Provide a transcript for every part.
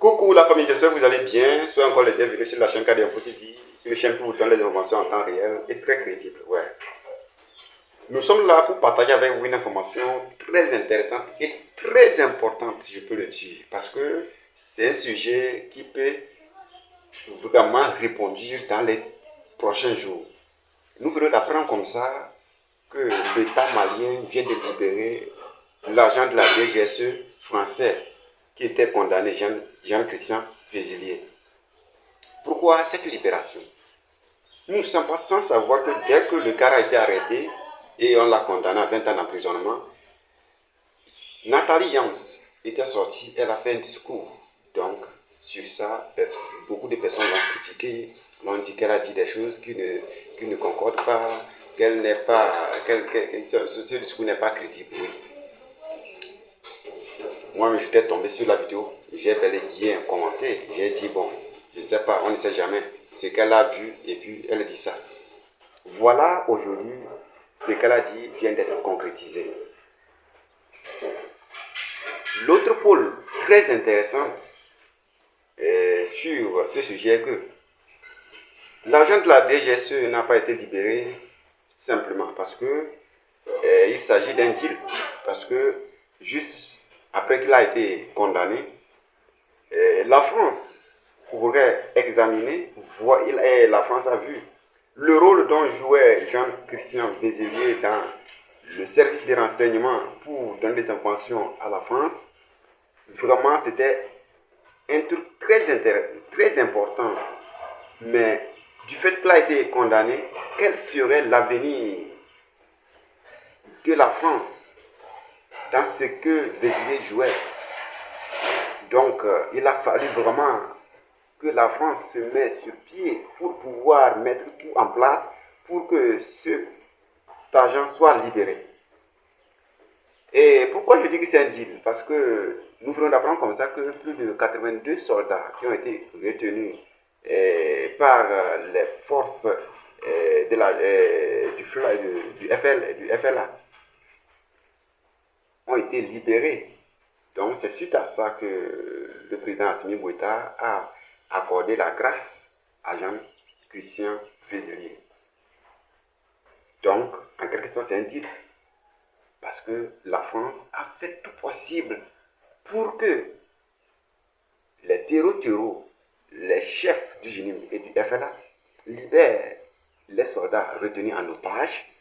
Coucou la famille, j'espère que vous allez bien. Soyez encore les bienvenus sur la chaîne KD Info TV, une chaîne qui vous donne les informations en temps réel et très crédible. Ouais. Nous sommes là pour partager avec vous une information très intéressante et très importante, je peux le dire, parce que c'est un sujet qui peut vraiment répondre dans les prochains jours. Nous venons d'apprendre comme ça que l'État malien vient de libérer l'agent de la DGSE français qui était condamné, Jean-Christian Vézilier. Pourquoi cette libération? Nous ne sommes pas sans savoir que dès que le gars a été arrêté et on l'a condamné à 20 ans d'emprisonnement, Nathalie Yance était sortie, elle a fait un discours. Donc, sur ça, beaucoup de personnes l'ont critiqué, l'ont dit qu'elle a dit des choses qui ne concordent pas, qu'elle n'est pas, ce discours n'est pas crédible. Oui. Moi, j'étais tombé sur la vidéo, j'ai bel et bien commenté, j'ai dit bon, je ne sais pas, on ne sait jamais ce qu'elle a vu et puis elle dit ça. Voilà aujourd'hui, ce qu'elle a dit vient d'être concrétisé. L'autre pôle très intéressante sur ce sujet est que l'agent de la DGSE n'a pas été libéré simplement parce que il s'agit d'un deal. Parce que juste après qu'il a été condamné, la France pourrait examiner, la France a vu le rôle dont jouait Jean-Christian Vézilier dans le service de renseignement pour donner des informations à la France. Vraiment, c'était un truc très intéressant, très important. Mais du fait qu'il a été condamné, quel serait l'avenir de la France dans ce que Vézilier jouait? Donc, il a fallu vraiment que la France se mette sur pied pour pouvoir mettre tout en place pour que cet agent soit libéré. Et pourquoi je dis que c'est un deal? Parce que nous venons d'apprendre comme ça que plus de 82 soldats qui ont été retenus par les forces du FLA ont été libérés. Donc c'est suite à ça que le président Assimi Goïta a accordé la grâce à Jean-Christian Vézilier. Donc, en quelque sorte, c'est un deal. Parce que la France a fait tout possible pour que les terreaux, les chefs du GNIM et du FLA libèrent les soldats retenus en otage,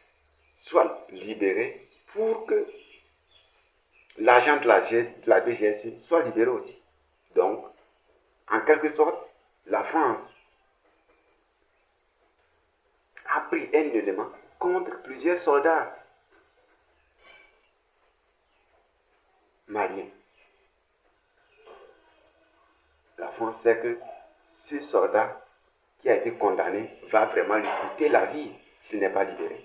soient libérés pour que l'agent de la DGSE soit libéré aussi. Donc, en quelque sorte, la France a pris un élément contre plusieurs soldats maliens. La France sait que ce soldat qui a été condamné va vraiment lui coûter la vie s'il n'est pas libéré.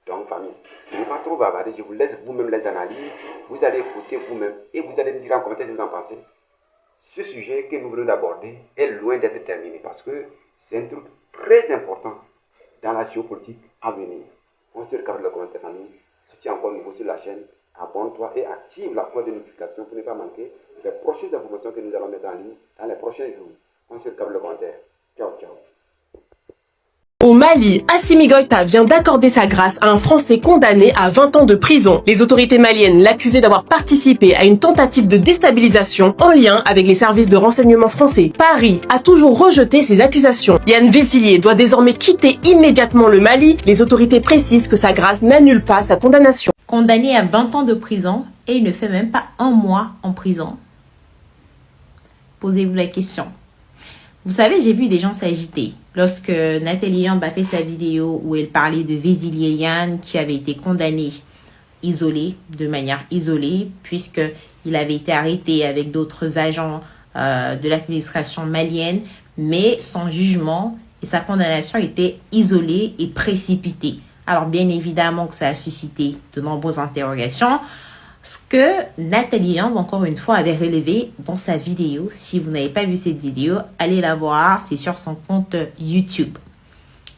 Donc, famille, je ne vais pas trop bavarder, je vous laisse vous-même les analyses, vous allez écouter vous-même et vous allez me dire en commentaire ce que vous en pensez. Ce sujet que nous venons d'aborder est loin d'être terminé parce que c'est un truc très important dans la géopolitique à venir. On se regarde le commentaire, famille. Si tu es encore nouveau sur la chaîne, abonne-toi et active la cloche de notification pour ne pas manquer les prochaines informations que nous allons mettre en ligne dans les prochains jours. On se regarde le commentaire. Ciao, ciao. Au Mali, Assimi Goïta vient d'accorder sa grâce à un Français condamné à 20 ans de prison. Les autorités maliennes l'accusaient d'avoir participé à une tentative de déstabilisation en lien avec les services de renseignement français. Paris a toujours rejeté ces accusations. Yann Vézilier doit désormais quitter immédiatement le Mali. Les autorités précisent que sa grâce n'annule pas sa condamnation. Condamné à 20 ans de prison et il ne fait même pas un mois en prison. Posez-vous la question. Vous savez, j'ai vu des gens s'agiter lorsque Nathalie Yamb a fait sa vidéo où elle parlait de Vézilier Yann qui avait été condamné de manière isolée, puisqu'il avait été arrêté avec d'autres agents de l'administration malienne, mais son jugement et sa condamnation étaient isolés et précipités. Alors bien évidemment que ça a suscité de nombreuses interrogations. Ce que Nathalie Yamb, encore une fois, avait relevé dans sa vidéo. Si vous n'avez pas vu cette vidéo, allez la voir, c'est sur son compte YouTube.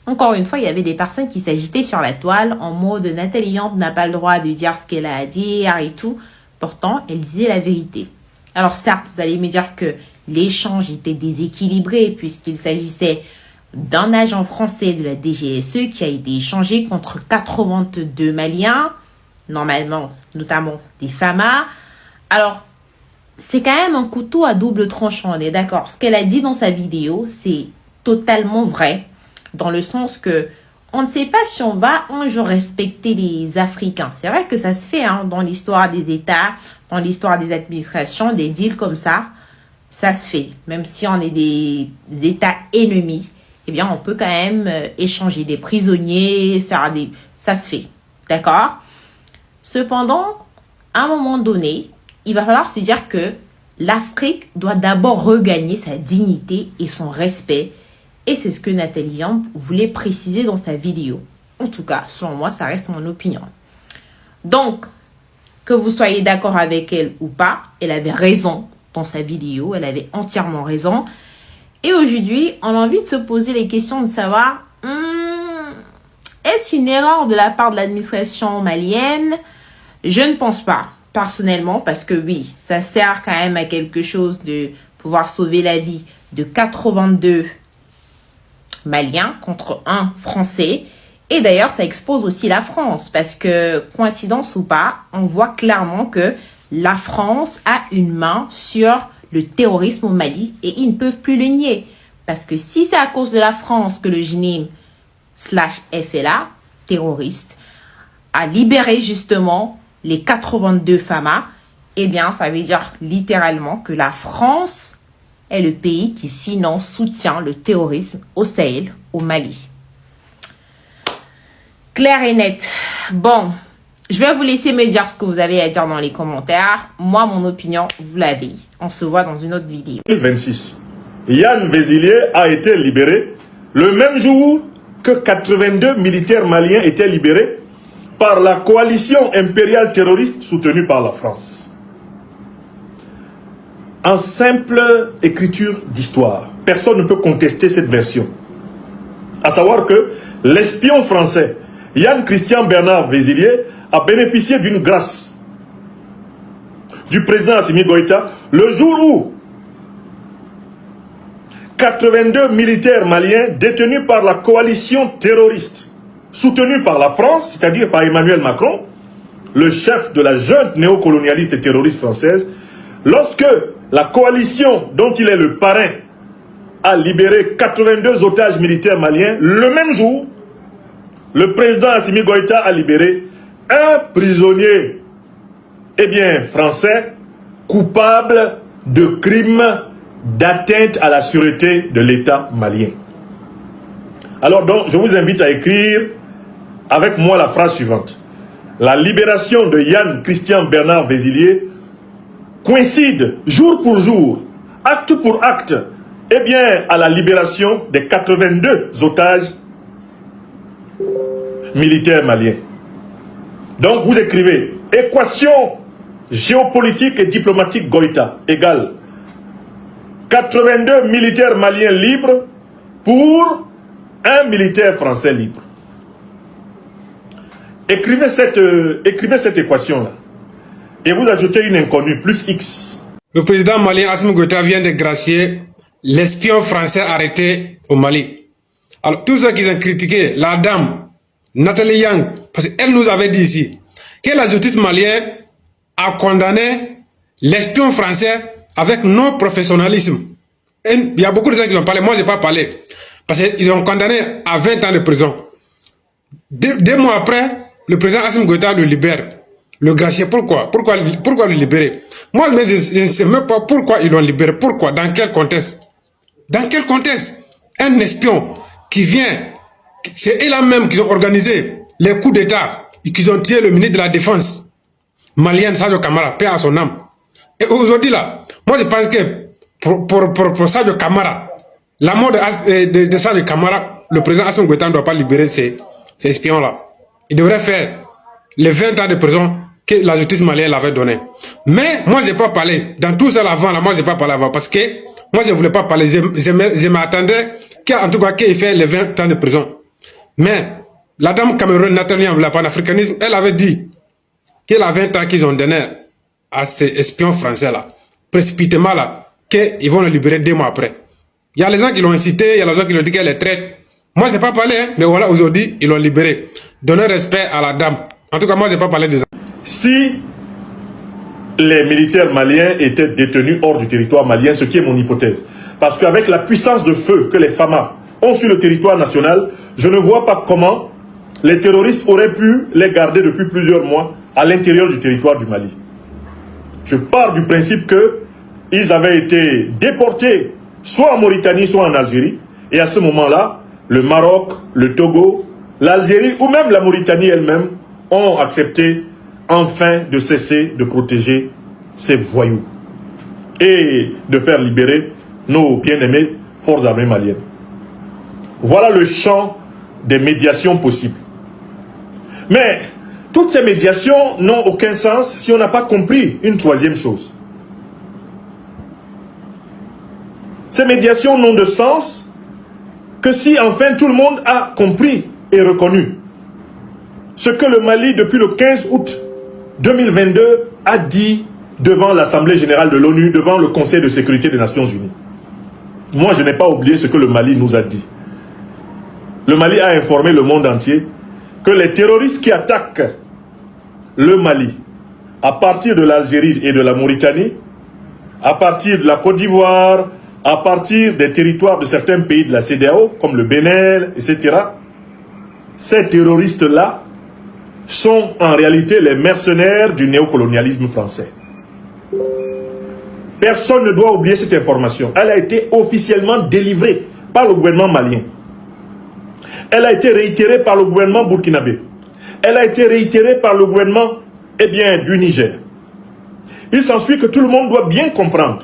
Encore une fois, il y avait des personnes qui s'agitaient sur la toile en mode Nathalie Yamb n'a pas le droit de dire ce qu'elle a à dire et tout. Pourtant, elle disait la vérité. Alors certes, vous allez me dire que l'échange était déséquilibré puisqu'il s'agissait d'un agent français de la DGSE qui a été échangé contre 82 Maliens, normalement, notamment des FAMA. Alors, c'est quand même un couteau à double tranchant, on est d'accord. Ce qu'elle a dit dans sa vidéo, c'est totalement vrai, dans le sens que on ne sait pas si on va un jour respecter les Africains. C'est vrai que ça se fait dans l'histoire des États, dans l'histoire des administrations, des deals comme ça se fait. Même si on est des États ennemis, eh bien, on peut quand même échanger des prisonniers, ça se fait, d'accord? Cependant, à un moment donné, il va falloir se dire que l'Afrique doit d'abord regagner sa dignité et son respect. Et c'est ce que Nathalie Yamb voulait préciser dans sa vidéo. En tout cas, selon moi, ça reste mon opinion. Donc, que vous soyez d'accord avec elle ou pas, elle avait raison dans sa vidéo. Elle avait entièrement raison. Et aujourd'hui, on a envie de se poser les questions de savoir, est-ce une erreur de la part de l'administration malienne? Je ne pense pas, personnellement, parce que oui, ça sert quand même à quelque chose de pouvoir sauver la vie de 82 Maliens contre un Français. Et d'ailleurs, ça expose aussi la France, parce que, coïncidence ou pas, on voit clairement que la France a une main sur le terrorisme au Mali et ils ne peuvent plus le nier. Parce que si c'est à cause de la France que le JNIM/FLA, terroriste, a libéré justement les 82 FAMA, eh bien, ça veut dire littéralement que la France est le pays qui finance, soutient le terrorisme au Sahel, au Mali. Clair et net. Bon, je vais vous laisser me dire ce que vous avez à dire dans les commentaires. Moi, mon opinion, vous l'avez. On se voit dans une autre vidéo. 2026. Yann Vézilier a été libéré le même jour que 82 militaires maliens étaient libérés par la coalition impériale terroriste soutenue par la France. En simple écriture d'histoire, personne ne peut contester cette version. À savoir que l'espion français Yann Christian Bernard Vézilier a bénéficié d'une grâce du président Assimi Goïta le jour où 82 militaires maliens détenus par la coalition terroriste soutenue par la France, c'est-à-dire par Emmanuel Macron, le chef de la junte néocolonialiste et terroriste française, lorsque la coalition dont il est le parrain a libéré 82 otages militaires maliens, le même jour, le président Assimi Goïta a libéré un prisonnier, français, coupable de crimes d'atteinte à la sûreté de l'État malien. Alors donc, je vous invite à écrire avec moi la phrase suivante. La libération de Yann Christian Bernard Vézilier coïncide jour pour jour, acte pour acte, à la libération des 82 otages militaires maliens. Donc vous écrivez équation géopolitique et diplomatique Goïta égale 82 militaires maliens libres pour un militaire français libre. Écrivez cette équation-là et vous ajoutez une inconnue, plus X. Le président malien Assimi Goïta vient de gracier l'espion français arrêté au Mali. Alors, tous ceux qui ont critiqué la dame Nathalie Yamb, parce qu'elle nous avait dit ici que la justice malienne a condamné l'espion français avec non-professionnalisme. Il y a beaucoup de gens qui ont parlé, moi je n'ai pas parlé. Parce qu'ils ont condamné à 20 ans de prison. Deux mois après, le président Assimi Goïta le libère. Le gracier, pourquoi le libérer? Moi, je ne sais même pas pourquoi ils l'ont libéré. Pourquoi? Dans quel contexte? Dans quel contexte? Un espion qui vient, c'est eux-là même qui ont organisé les coups d'État et qui ont tué le ministre de la Défense malien, Sadio Kamara, paix à son âme. Et aujourd'hui là, moi je pense que pour Sadio Kamara, la mort de Sadio Kamara, le président Assimi Goïta ne doit pas libérer ces espions-là. Il devrait faire les 20 ans de prison que la justice malienne l'avait donné. Mais moi, je n'ai pas parlé. Dans tout ça avant, là, moi, je n'ai pas parlé avant. Parce que moi, je ne voulais pas parler. Je m'attendais qu'en tout cas, qu'il fait les 20 ans de prison. Mais la dame camerounaise Nathalie Yamb, la panafricanisme, elle avait dit qu'il a 20 ans qu'ils ont donné à ces espions français-là. précipitamment là, qu'ils vont le libérer 2 mois après. Il y a les gens qui l'ont incité, il y a les gens qui l'ont dit qu'elle est traite. Moi, je n'ai pas parlé, hein, mais voilà, aujourd'hui, ils l'ont libéré. Donnez respect à la dame. En tout cas, moi, je n'ai pas parlé de ça. Si les militaires maliens étaient détenus hors du territoire malien, ce qui est mon hypothèse, parce qu'avec la puissance de feu que les FAMA ont sur le territoire national, je ne vois pas comment les terroristes auraient pu les garder depuis plusieurs mois à l'intérieur du territoire du Mali. Je pars du principe qu'ils avaient été déportés soit en Mauritanie, soit en Algérie. Et à ce moment-là, le Maroc, le Togo, l'Algérie ou même la Mauritanie elle-même ont accepté enfin de cesser de protéger ces voyous et de faire libérer nos bien-aimées forces armées maliennes. Voilà le champ des médiations possibles. Mais toutes ces médiations n'ont aucun sens si on n'a pas compris une troisième chose. Ces médiations n'ont de sens que si enfin tout le monde a compris et reconnu ce que le Mali, depuis le 15 août 2022, a dit devant l'Assemblée générale de l'ONU, devant le Conseil de sécurité des Nations Unies. Moi, je n'ai pas oublié ce que le Mali nous a dit. Le Mali a informé le monde entier que les terroristes qui attaquent le Mali, à partir de l'Algérie et de la Mauritanie, à partir de la Côte d'Ivoire, à partir des territoires de certains pays de la CEDEAO, comme le Bénin, etc., ces terroristes-là sont en réalité les mercenaires du néocolonialisme français. Personne ne doit oublier cette information. Elle a été officiellement délivrée par le gouvernement malien. Elle a été réitérée par le gouvernement burkinabé. Elle a été réitérée par le gouvernement du Niger. Il s'ensuit que tout le monde doit bien comprendre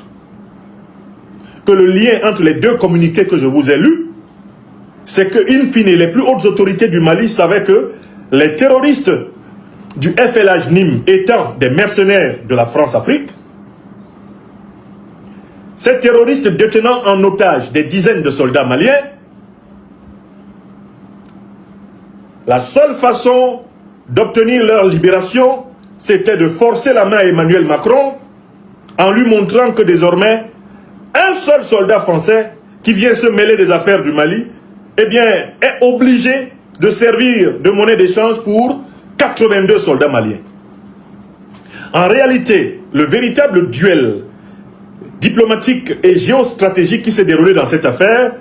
que le lien entre les deux communiqués que je vous ai lus, c'est que, in fine, les plus hautes autorités du Mali savaient que les terroristes du FLH-NIM étant des mercenaires de la France-Afrique, ces terroristes détenant en otage des dizaines de soldats maliens, la seule façon d'obtenir leur libération, c'était de forcer la main à Emmanuel Macron en lui montrant que désormais, un seul soldat français qui vient se mêler des affaires du Mali, est obligé de servir de monnaie d'échange pour 82 soldats maliens. En réalité, le véritable duel diplomatique et géostratégique qui s'est déroulé dans cette affaire,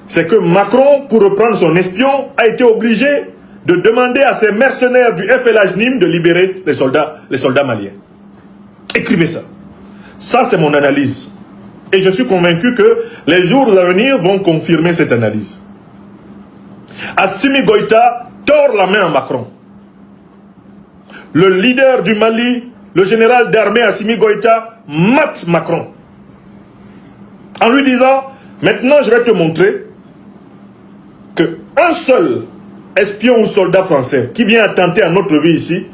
c'est que Macron, pour reprendre son espion, a été obligé de demander à ses mercenaires du FLH-NIM de libérer les soldats maliens. Écrivez ça. Ça, c'est mon analyse. Et je suis convaincu que les jours à venir vont confirmer cette analyse. Assimi Goïta tord la main à Macron. Le leader du Mali, le général d'armée Assimi Goïta, mate Macron. En lui disant, maintenant je vais te montrer qu'un seul espion ou soldat français qui vient attenter à notre vie ici,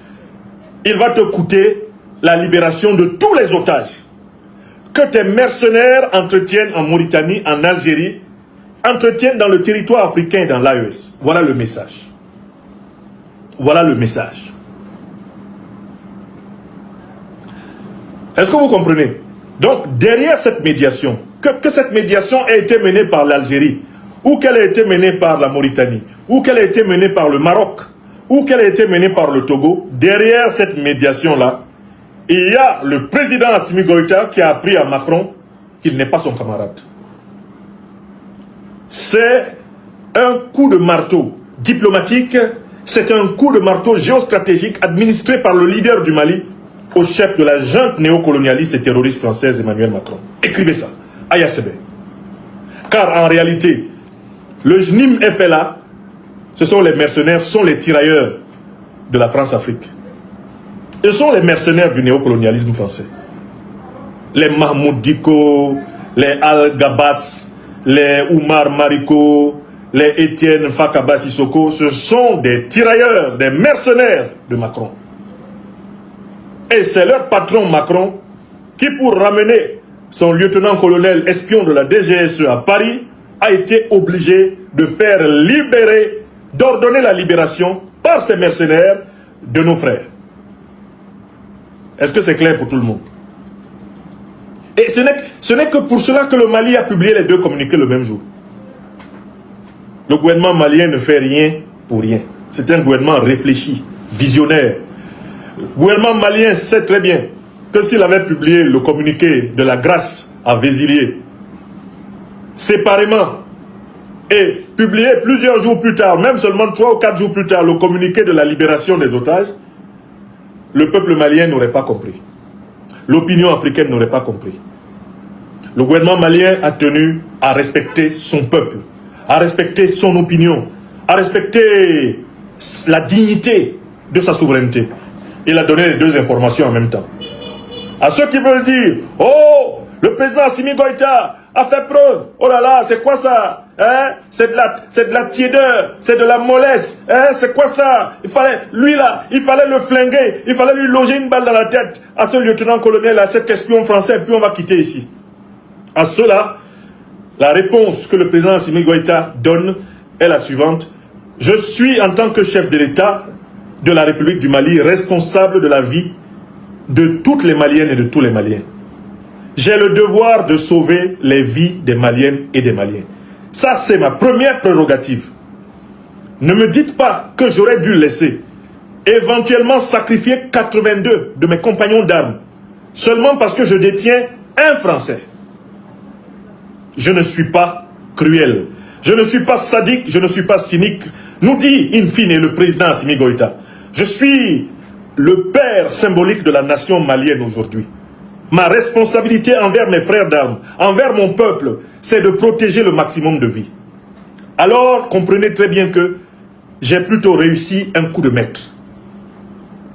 il va te coûter la libération de tous les otages que tes mercenaires entretiennent en Mauritanie, en Algérie, entretiennent dans le territoire africain et dans l'AES. Voilà le message. Voilà le message. Est-ce que vous comprenez? Donc, derrière cette médiation, que cette médiation ait été menée par l'Algérie, ou qu'elle ait été menée par la Mauritanie, ou qu'elle ait été menée par le Maroc, ou qu'elle ait été menée par le Togo, derrière cette médiation-là, il y a le président Assimi Goïta qui a appris à Macron qu'il n'est pas son camarade. C'est un coup de marteau diplomatique, c'est un coup de marteau géostratégique administré par le leader du Mali au chef de la junte néocolonialiste et terroriste française Emmanuel Macron. Écrivez ça, Aya Sebe. Car en réalité, le JNIM FLA, ce sont les mercenaires, ce sont les tirailleurs de la France-Afrique. Ce sont les mercenaires du néocolonialisme français. Les Mahmoud Diko, les Al-Gabas, les Oumar Mariko, les Étienne Fakaba Sissoko, ce sont des tirailleurs, des mercenaires de Macron. Et c'est leur patron Macron qui, pour ramener son lieutenant-colonel espion de la DGSE à Paris, a été obligé de faire libérer, d'ordonner la libération par ces mercenaires de nos frères. Est-ce que c'est clair pour tout le monde? Et ce n'est que pour cela que le Mali a publié les deux communiqués le même jour. Le gouvernement malien ne fait rien pour rien. C'est un gouvernement réfléchi, visionnaire. Le gouvernement malien sait très bien que s'il avait publié le communiqué de la grâce à Vézilier séparément et publié plusieurs jours plus tard, même seulement 3 ou 4 jours plus tard, le communiqué de la libération des otages, le peuple malien n'aurait pas compris. L'opinion africaine n'aurait pas compris. Le gouvernement malien a tenu à respecter son peuple, à respecter son opinion, à respecter la dignité de sa souveraineté. Il a donné les deux informations en même temps. À ceux qui veulent dire, oh, le président Assimi Goïta a fait preuve, oh là là, c'est quoi ça, hein? C'est de la tiédeur, c'est de la mollesse, hein? C'est quoi ça? Lui là, il fallait le flinguer, il fallait lui loger une balle dans la tête à ce lieutenant-colonel, à cet espion français, puis on va quitter ici. À cela, la réponse que le président Assimi Goïta donne est la suivante. Je suis, en tant que chef de l'État de la République du Mali, responsable de la vie de toutes les Maliennes et de tous les Maliens. J'ai le devoir de sauver les vies des Maliennes et des Maliens. Ça, c'est ma première prérogative. Ne me dites pas que j'aurais dû laisser éventuellement sacrifier 82 de mes compagnons d'armes seulement parce que je détiens un Français. Je ne suis pas cruel. Je ne suis pas sadique, je ne suis pas cynique. Nous dit, in fine, le président Assimi Goïta. Je suis le père symbolique de la nation malienne aujourd'hui. Ma responsabilité envers mes frères d'armes, envers mon peuple, c'est de protéger le maximum de vies. Alors, comprenez très bien que j'ai plutôt réussi un coup de maître.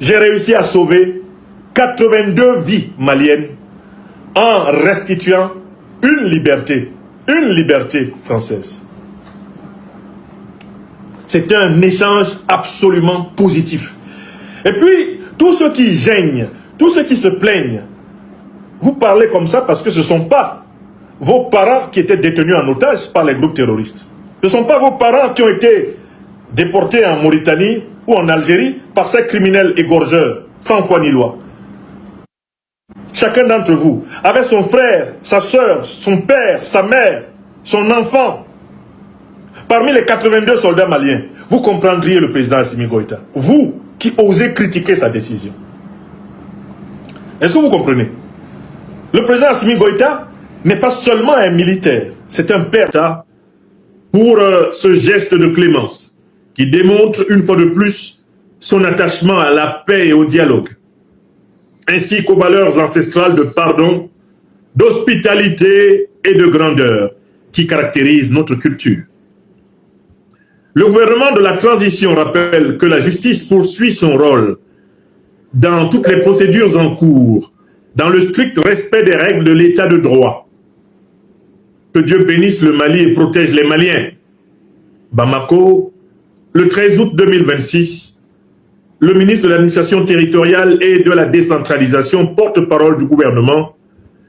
J'ai réussi à sauver 82 vies maliennes en restituant une liberté française. C'est un échange absolument positif. Et puis, tous ceux qui gênent, tous ceux qui se plaignent, vous parlez comme ça parce que ce ne sont pas vos parents qui étaient détenus en otage par les groupes terroristes. Ce ne sont pas vos parents qui ont été déportés en Mauritanie ou en Algérie par ces criminels égorgeurs, sans foi ni loi. Chacun d'entre vous avait son frère, sa soeur, son père, sa mère, son enfant. Parmi les 82 soldats maliens, vous comprendriez le président Assimi Goïta. Vous qui osez critiquer sa décision. Est-ce que vous comprenez? Le président Assimi Goïta n'est pas seulement un militaire, c'est un père pour ce geste de clémence qui démontre une fois de plus son attachement à la paix et au dialogue, ainsi qu'aux valeurs ancestrales de pardon, d'hospitalité et de grandeur qui caractérisent notre culture. Le gouvernement de la transition rappelle que la justice poursuit son rôle dans toutes les procédures en cours, dans le strict respect des règles de l'état de droit. Que Dieu bénisse le Mali et protège les Maliens. Bamako, le 13 août 2026, le ministre de l'administration territoriale et de la décentralisation, porte-parole du gouvernement,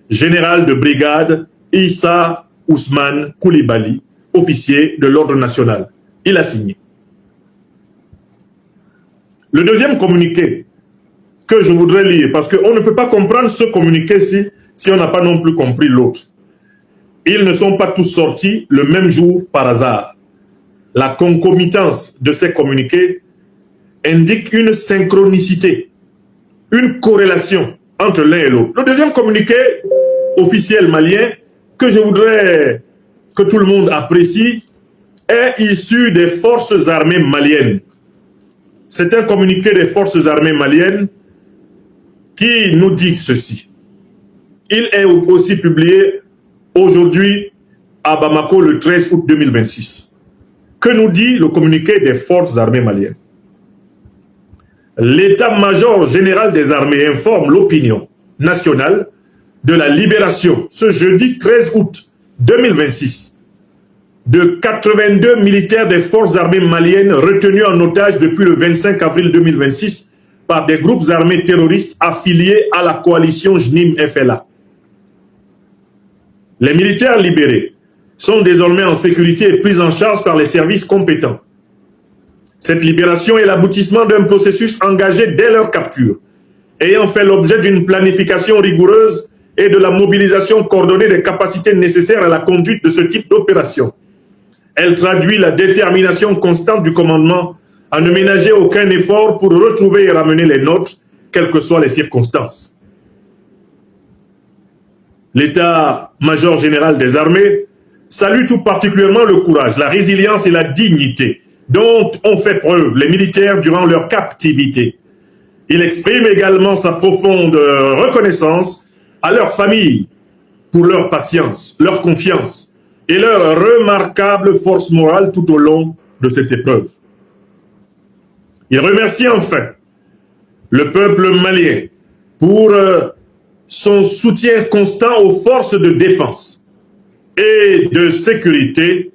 général de brigade Issa Ousmane Koulibaly, officier de l'ordre national. Il a signé. Le deuxième communiqué que je voudrais lire, parce qu'on ne peut pas comprendre ce communiqué si on n'a pas non plus compris l'autre. Ils ne sont pas tous sortis le même jour par hasard. La concomitance de ces communiqués indique une synchronicité, une corrélation entre l'un et l'autre. Le deuxième communiqué officiel malien que je voudrais que tout le monde apprécie est issu des forces armées maliennes. C'est un communiqué des forces armées maliennes qui nous dit ceci. Il est aussi publié aujourd'hui à Bamako le 13 août 2026. Que nous dit le communiqué des forces armées maliennes? L'état-major général des armées informe l'opinion nationale de la libération ce jeudi 13 août 2026 de 82 militaires des forces armées maliennes retenus en otage depuis le 25 avril 2026 par des groupes armés terroristes affiliés à la coalition JNIM-FLA. Les militaires libérés sont désormais en sécurité et pris en charge par les services compétents. Cette libération est l'aboutissement d'un processus engagé dès leur capture, ayant fait l'objet d'une planification rigoureuse et de la mobilisation coordonnée des capacités nécessaires à la conduite de ce type d'opération. Elle traduit la détermination constante du commandement à ne ménager aucun effort pour retrouver et ramener les nôtres, quelles que soient les circonstances. L'état-major général des armées salue tout particulièrement le courage, la résilience et la dignité dont ont fait preuve les militaires durant leur captivité. Il exprime également sa profonde reconnaissance à leurs familles pour leur patience, leur confiance et leur remarquable force morale tout au long de cette épreuve. Il remercie enfin le peuple malien pour son soutien constant aux forces de défense et de sécurité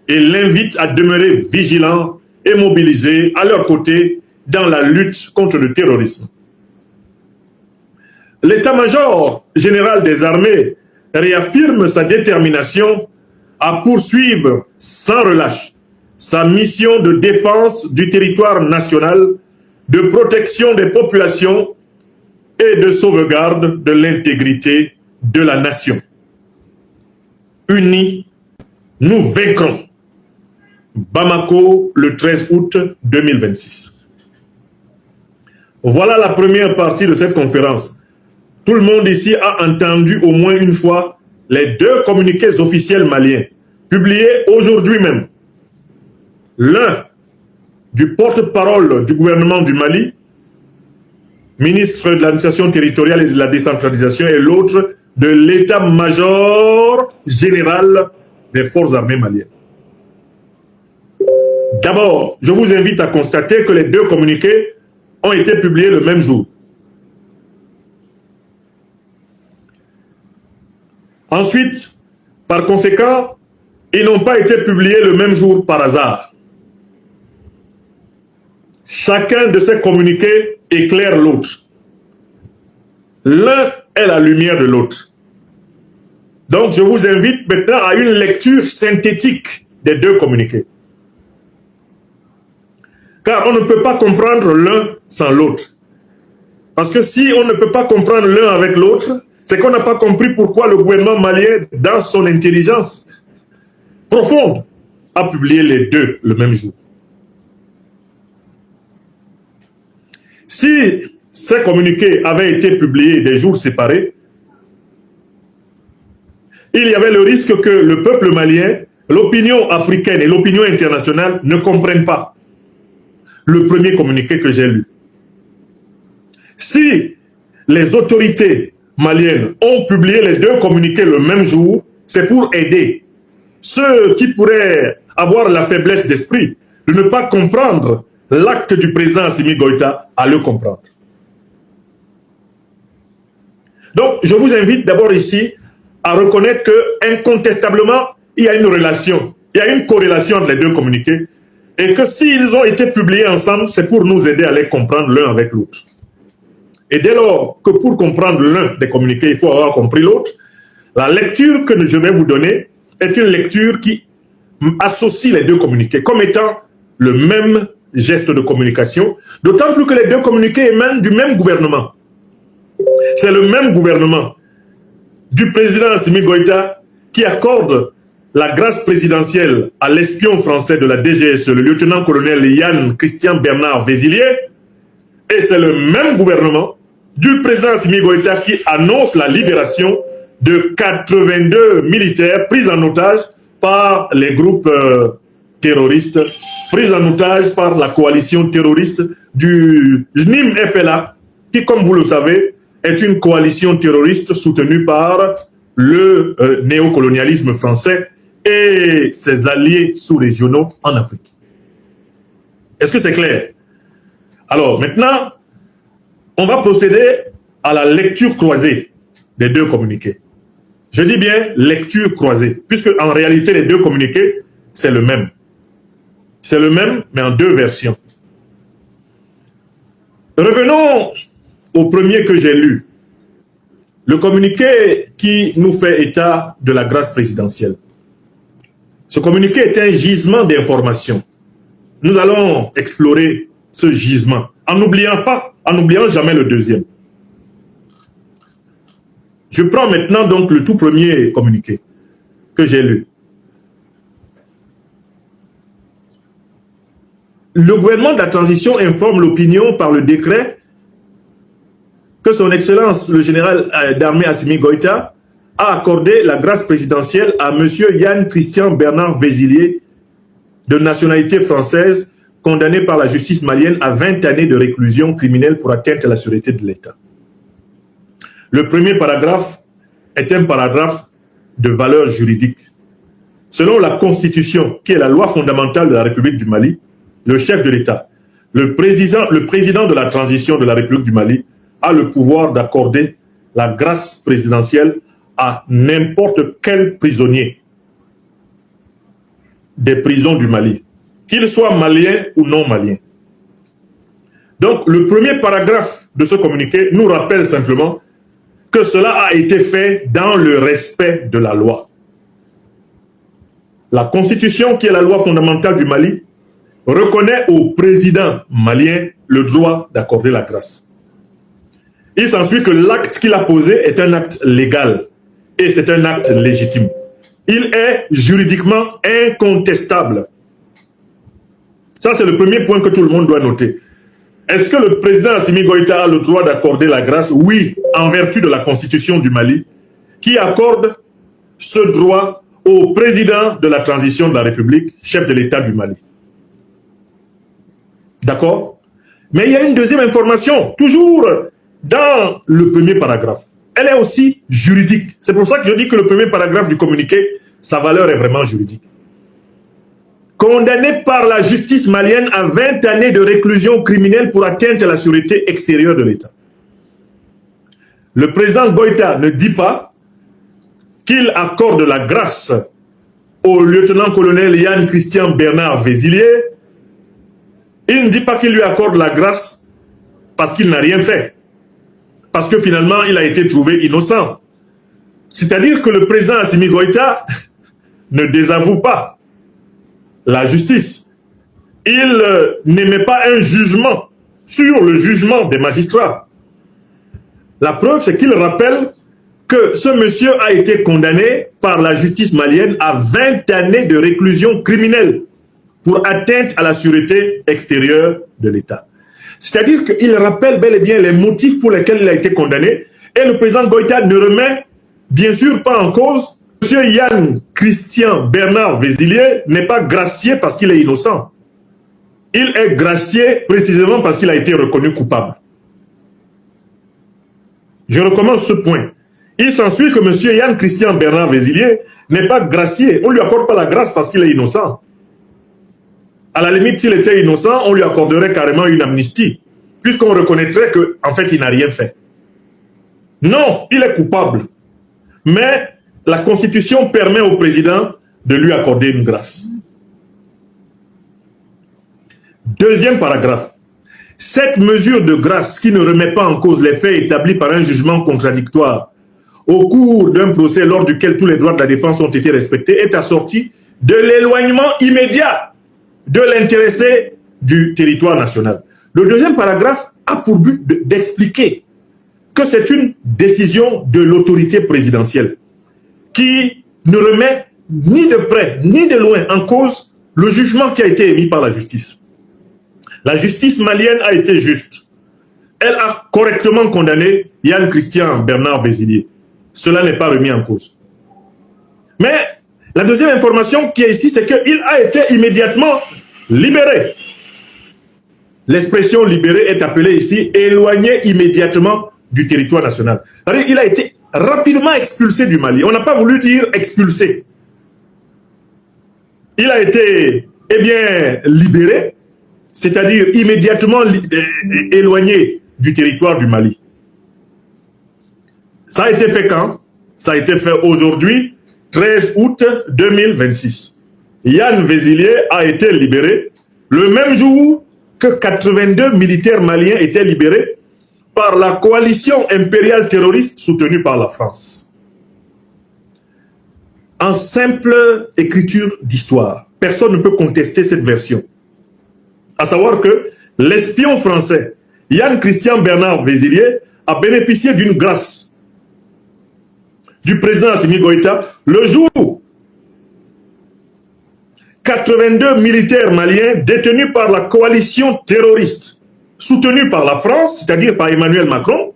et l'invite à demeurer vigilants et mobilisés à leur côté dans la lutte contre le terrorisme. L'état-major général des armées réaffirme sa détermination à poursuivre sans relâche sa mission de défense du territoire national, de protection des populations et de sauvegarde de l'intégrité de la nation. Unis, nous vaincrons. Bamako, le 13 août 2026. Voilà la première partie de cette conférence. Tout le monde ici a entendu au moins une fois les deux communiqués officiels maliens, publiés aujourd'hui même. L'un du porte-parole du gouvernement du Mali, ministre de l'administration territoriale et de la décentralisation, et l'autre de l'état-major général des forces armées maliennes. D'abord, je vous invite à constater que les deux communiqués ont été publiés le même jour. Ensuite, par conséquent, ils n'ont pas été publiés le même jour par hasard. Chacun de ces communiqués éclaire l'autre. L'un est la lumière de l'autre. Donc, je vous invite maintenant à une lecture synthétique des deux communiqués. Car on ne peut pas comprendre l'un sans l'autre. Parce que si on ne peut pas comprendre l'un avec l'autre, c'est qu'on n'a pas compris pourquoi le gouvernement malien, dans son intelligence profonde, a publié les deux le même jour. Si ces communiqués avaient été publiés des jours séparés, il y avait le risque que le peuple malien, l'opinion africaine et l'opinion internationale ne comprennent pas le premier communiqué que j'ai lu. Si les autorités maliennes ont publié les deux communiqués le même jour, c'est pour aider ceux qui pourraient avoir la faiblesse d'esprit de ne pas comprendre l'acte du président Assimi Goïta à le comprendre. Donc, je vous invite d'abord ici à reconnaître que incontestablement, il y a une relation, il y a une corrélation entre les deux communiqués et que s'ils ont été publiés ensemble, c'est pour nous aider à les comprendre l'un avec l'autre. Et dès lors que pour comprendre l'un des communiqués, il faut avoir compris l'autre, la lecture que je vais vous donner est une lecture qui associe les deux communiqués comme étant le même geste de communication, d'autant plus que les deux communiqués émanent du même gouvernement. C'est le même gouvernement du président Assimi Goïta qui accorde la grâce présidentielle à l'espion français de la DGSE, le lieutenant-colonel Yann Christian Bernard Vézilier, et c'est le même gouvernement du président Assimi Goïta qui annonce la libération de 82 militaires pris en otage par les groupes terroristes, pris en otage par la coalition terroriste du NIM-FLA, qui, comme vous le savez, est une coalition terroriste soutenue par le néocolonialisme français et ses alliés sous-régionaux en Afrique. Est-ce que c'est clair? Alors, maintenant, on va procéder à la lecture croisée des deux communiqués. Je dis bien lecture croisée, puisque en réalité, les deux communiqués, c'est le même. C'est le même, mais en deux versions. Revenons au premier que j'ai lu. Le communiqué qui nous fait état de la grâce présidentielle. Ce communiqué est un gisement d'informations. Nous allons explorer ce gisement, en n'oubliant jamais le deuxième. Je prends maintenant donc le tout premier communiqué que j'ai lu. Le gouvernement de la transition informe l'opinion par le décret que son Excellence, le général d'armée Assimi Goïta, a accordé la grâce présidentielle à M. Yann Christian Bernard Vézilier, de nationalité française, condamné par la justice malienne à 20 années de réclusion criminelle pour atteinte à la sûreté de l'État. Le premier paragraphe est un paragraphe de valeur juridique. Selon la Constitution, qui est la loi fondamentale de la République du Mali, le chef de l'État, le président de la transition de la République du Mali, a le pouvoir d'accorder la grâce présidentielle à n'importe quel prisonnier des prisons du Mali, qu'il soit malien ou non malien. Donc, le premier paragraphe de ce communiqué nous rappelle simplement que cela a été fait dans le respect de la loi. La Constitution, qui est la loi fondamentale du Mali, reconnaît au président malien le droit d'accorder la grâce. Il s'ensuit que l'acte qu'il a posé est un acte légal et c'est un acte légitime. Il est juridiquement incontestable. Ça, c'est le premier point que tout le monde doit noter. Est-ce que le président Assimi Goïta a le droit d'accorder la grâce? Oui, en vertu de la Constitution du Mali, qui accorde ce droit au président de la transition de la République, chef de l'État du Mali. D'accord? Mais il y a une deuxième information, toujours dans le premier paragraphe. Elle est aussi juridique. C'est pour ça que je dis que le premier paragraphe du communiqué, sa valeur est vraiment juridique. Condamné par la justice malienne à 20 années de réclusion criminelle pour atteinte à la sûreté extérieure de l'État. Le président Goïta ne dit pas qu'il accorde la grâce au lieutenant-colonel Yann Christian Bernard Vézilier. Il ne dit pas qu'il lui accorde la grâce parce qu'il n'a rien fait. Parce que finalement, il a été trouvé innocent. C'est-à-dire que le président Assimi Goïta ne désavoue pas la justice. Il n'émet pas un jugement sur le jugement des magistrats. La preuve, c'est qu'il rappelle que ce monsieur a été condamné par la justice malienne à 20 années de réclusion criminelle pour atteinte à la sûreté extérieure de l'État. C'est-à-dire qu'il rappelle bel et bien les motifs pour lesquels il a été condamné et le président Goïta ne remet bien sûr pas en cause. M. Yann Christian Bernard Vézilier n'est pas gracié parce qu'il est innocent. Il est gracié précisément parce qu'il a été reconnu coupable. Je recommence ce point. Il s'ensuit que M. Yann Christian Bernard Vézilier n'est pas gracié. On ne lui accorde pas la grâce parce qu'il est innocent. À la limite, s'il était innocent, on lui accorderait carrément une amnistie, puisqu'on reconnaîtrait qu'en fait, il n'a rien fait. Non, il est coupable. Mais la Constitution permet au président de lui accorder une grâce. Deuxième paragraphe. Cette mesure de grâce qui ne remet pas en cause les faits établis par un jugement contradictoire au cours d'un procès lors duquel tous les droits de la défense ont été respectés est assortie de l'éloignement immédiat de l'intéressé du territoire national. Le deuxième paragraphe a pour but d'expliquer que c'est une décision de l'autorité présidentielle qui ne remet ni de près ni de loin en cause le jugement qui a été émis par la justice. La justice malienne a été juste. Elle a correctement condamné Yann Christian Bernard Vézilier. Cela n'est pas remis en cause. Mais la deuxième information qui est ici, c'est qu'il a été immédiatement libéré. L'expression libéré est appelée ici éloigné immédiatement du territoire national. C'est-à-dire qu'il a été rapidement expulsé du Mali. On n'a pas voulu dire expulsé. Il a été, libéré, c'est-à-dire immédiatement éloigné du territoire du Mali. Ça a été fait quand? Ça a été fait aujourd'hui, 13 août 2026. Yann Vézilier a été libéré le même jour que 82 militaires maliens étaient libérés par la coalition impériale terroriste soutenue par la France. En simple écriture d'histoire, personne ne peut contester cette version. À savoir que l'espion français Yann Christian Bernard Vézilier a bénéficié d'une grâce du président Assimi Goïta, le jour où 82 militaires maliens détenus par la coalition terroriste, soutenue par la France, c'est-à-dire par Emmanuel Macron,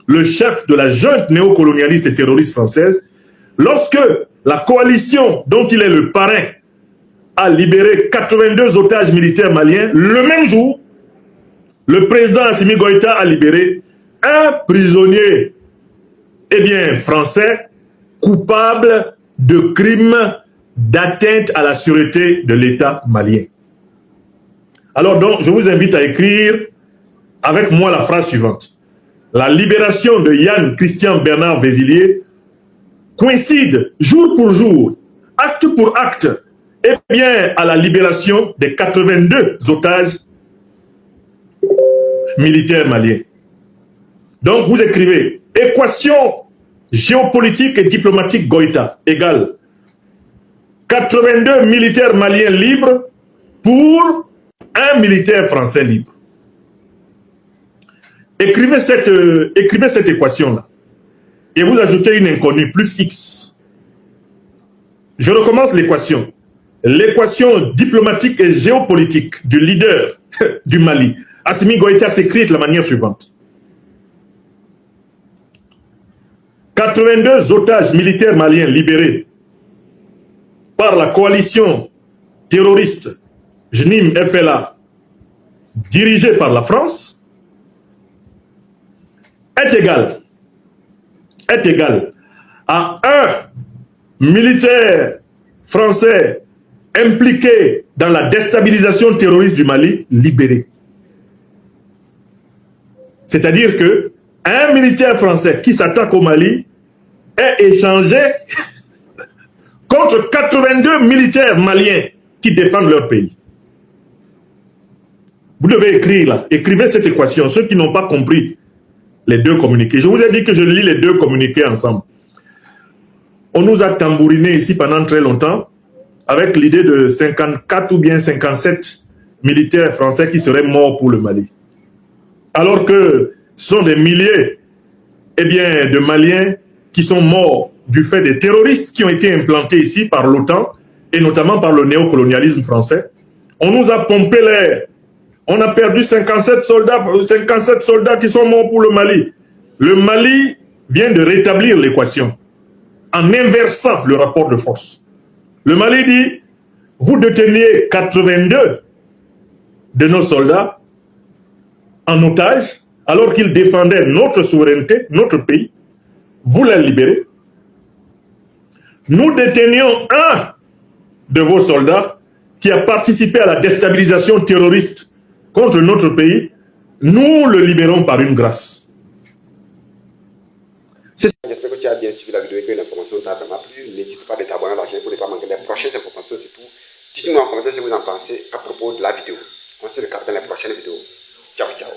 le chef de la junte néocolonialiste et terroriste française, lorsque la coalition dont il est le parrain a libéré 82 otages militaires maliens, le même jour, le président Assimi Goïta a libéré un prisonnier, français, coupable de crimes d'atteinte à la sûreté de l'État malien. Alors donc, je vous invite à écrire avec moi la phrase suivante. La libération de Yann Christian Bernard Vézilier coïncide jour pour jour, acte pour acte, à la libération des 82 otages militaires maliens. Donc vous écrivez équation géopolitique et diplomatique Goïta égale 82 militaires maliens libres pour un militaire français libre. Écrivez cette équation-là et vous ajoutez une inconnue plus X. Je recommence l'équation. L'équation diplomatique et géopolitique du leader du Mali, Assimi Goïta, s'écrit de la manière suivante. 82 otages militaires maliens libérés par la coalition terroriste JNIM-FLA, dirigée par la France, est égal à un militaire français impliqué dans la déstabilisation terroriste du Mali libéré. C'est-à-dire que un militaire français qui s'attaque au Mali est échangé contre 82 militaires maliens qui défendent leur pays. Vous devez écrire là, écrivez cette équation, ceux qui n'ont pas compris les deux communiqués. Je vous ai dit que je lis les deux communiqués ensemble. On nous a tambouriné ici pendant très longtemps avec l'idée de 54 ou bien 57 militaires français qui seraient morts pour le Mali. Alors que ce sont des milliers de Maliens qui sont morts du fait des terroristes qui ont été implantés ici par l'OTAN et notamment par le néocolonialisme français. On nous a pompé l'air. On a perdu 57 soldats qui sont morts pour le Mali. Le Mali vient de rétablir l'équation en inversant le rapport de force. Le Mali dit, vous déteniez 82 de nos soldats en otage, alors qu'ils défendaient notre souveraineté, notre pays, vous les libérez. Nous détenions un de vos soldats qui a participé à la déstabilisation terroriste contre notre pays, nous le libérons par une grâce. J'espère que tu as bien suivi la vidéo et que l'information t'a vraiment plu. N'hésite pas à t'abonner à la chaîne pour ne pas manquer les prochaines informations. Surtout, dites-nous en commentaire ce que vous en pensez à propos de la vidéo. On se revoit dans les prochaines vidéos. Ciao, ciao.